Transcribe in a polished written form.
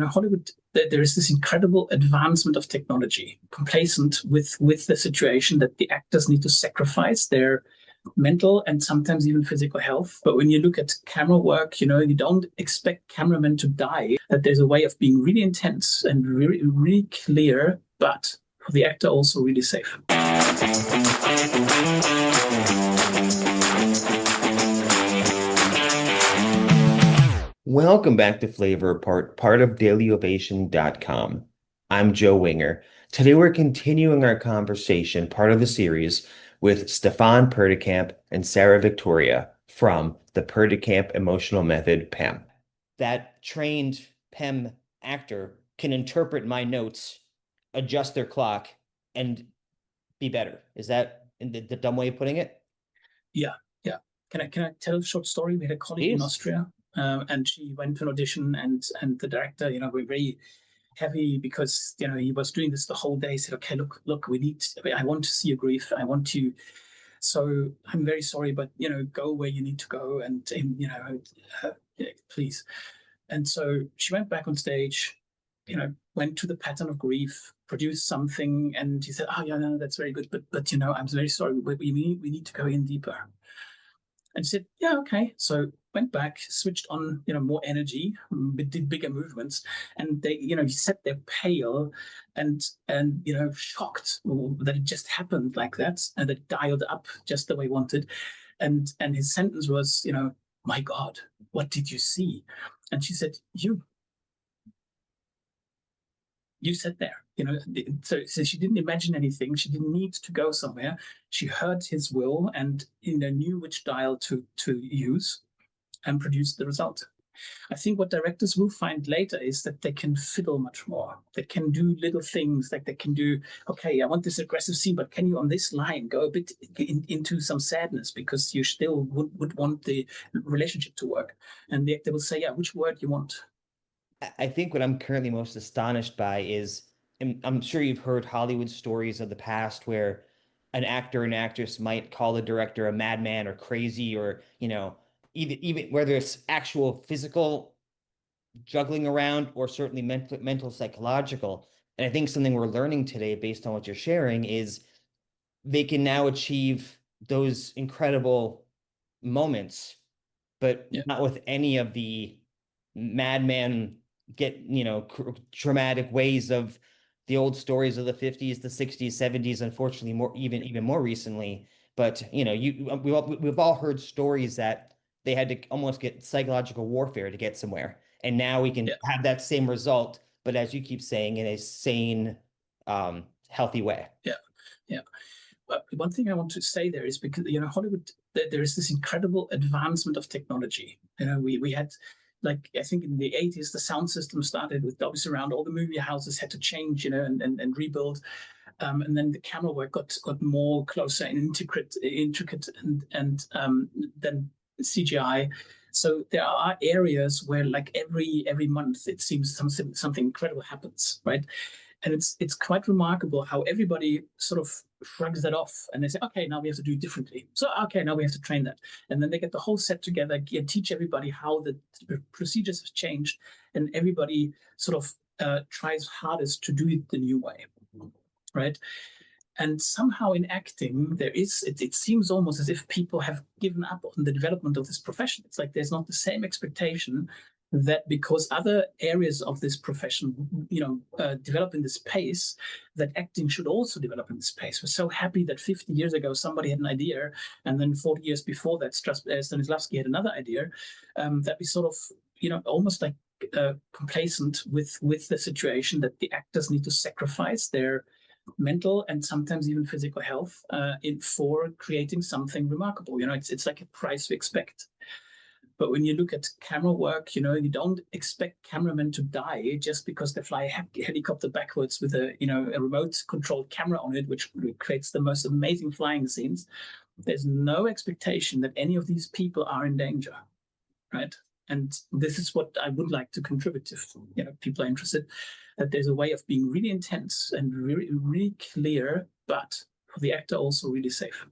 In Hollywood, there is this incredible advancement of technology, complacent with the situation that the actors need to sacrifice their mental and sometimes even physical health. But when you look at camera work, you don't expect cameramen to die, that there's a way of being really intense and really, really clear, but for the actor also really safe. Welcome back to Flavor Apart, part of dailyovation.com. I'm Joe Winger. Today we're continuing our conversation, part of the series, with Stefan Perdekamp and Sarah Victoria from the Perdekamp Emotional Method, PEM. That trained PEM actor can interpret my notes, adjust their clock, and be better. Is that the dumb way of putting it? Yeah. Can I tell a short story? We had a colleague in Austria, and she went to an audition, and the director, were very heavy because he was doing this the whole day. He said, "Okay, look, I want to see your grief. I want to. So I'm very sorry, but go where you need to go, and please." And so she went back on stage, went to the pattern of grief, produced something, and he said, "Oh yeah, no, that's very good, but I'm very sorry. We need to go in deeper." And she said, "Yeah, okay." So went back, switched on, more energy, did bigger movements, and they, he sat there pale and shocked that it just happened like that, and it dialed up just the way he wanted, and his sentence was, "My God, what did you see?" And she said, You sat there, so she didn't imagine anything. She didn't need to go somewhere. She heard his will and knew which dial to use and produced the result. I think what directors will find later is that they can fiddle much more. They can do little things, like they can do, okay, I want this aggressive scene, but can you on this line go a bit into some sadness, because you still would want the relationship to work. And the actor will say, yeah, which word you want. I think what I'm currently most astonished by is, and I'm sure you've heard Hollywood stories of the past where an actor and actress might call the director a madman or crazy, or, even whether it's actual physical juggling around or certainly mental, psychological. And I think something we're learning today based on what you're sharing is they can now achieve those incredible moments, but not with any of the madman traumatic ways of the old stories of the 50s, the 60s, 70s, unfortunately more even more recently. But we've all heard stories that they had to almost get psychological warfare to get somewhere, and now we can have that same result, but as you keep saying, in a sane, healthy way. Yeah. But one thing I want to say there is, because Hollywood, there is this incredible advancement of technology. We had, like, I think in the 80s, the sound system started with Dolby Surround. All the movie houses had to change, and rebuild. And then the camera work got more closer and intricate, and then CGI. So there are areas where, like, every month it seems something incredible happens, right? And it's quite remarkable how everybody sort of shrugs that off, and they say, okay, now we have to do it differently. So, okay, now we have to train that. And then they get the whole set together and teach everybody how the procedures have changed, and everybody sort of tries hardest to do it the new way, right? And somehow in acting, it seems almost as if people have given up on the development of this profession. It's like there's not the same expectation that because other areas of this profession, develop in this pace, that acting should also develop in this pace. We're so happy that 50 years ago somebody had an idea, and then 40 years before that Stanislavski had another idea, that we sort of, almost like complacent with the situation that the actors need to sacrifice their mental and sometimes even physical health for creating something remarkable. It's like a price we expect. But when you look at camera work, you don't expect cameramen to die just because they fly a helicopter backwards with a remote controlled camera on it, which creates the most amazing flying scenes. There's no expectation that any of these people are in danger, right? And this is what I would like to contribute if people are interested, that there's a way of being really intense and really, really clear, but for the actor also really safe.